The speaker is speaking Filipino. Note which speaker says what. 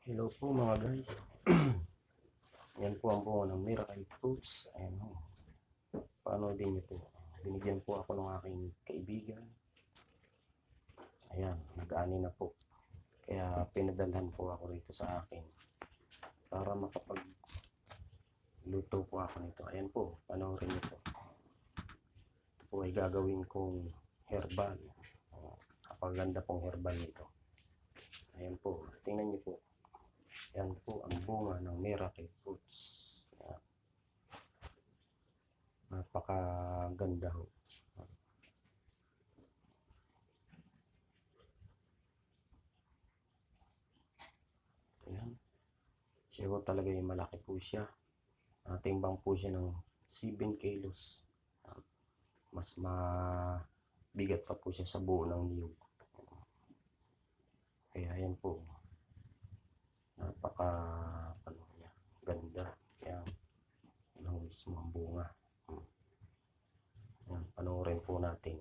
Speaker 1: Hello po mga guys. Yan po ang bunga ng miracle fruits. Ayan o. Paano din nyo po. Binigyan po ako ng aking kaibigan. Ayan, nag-ani na po. Kaya pinadalhan po ako rito sa akin. Para makapagluto po ako nito. Ayan po, panoorin nyo po. Ito po ay gagawin kong herbal. Napaganda pong herbal nito. Ayan po, tingnan nyo po. Yan po ang bunga ng miracle fruits. Yan. Napakaganda ho. Yan. Siya ho talaga yung malaki po siya. Timbang po siya ng 7 kilos. Mas mabigat pa po siya sa buo ng niyog. Kaya yan po. Ano niya, ganda. Yan. Yan ang mismo ang bunga. Yan, panoorin po natin.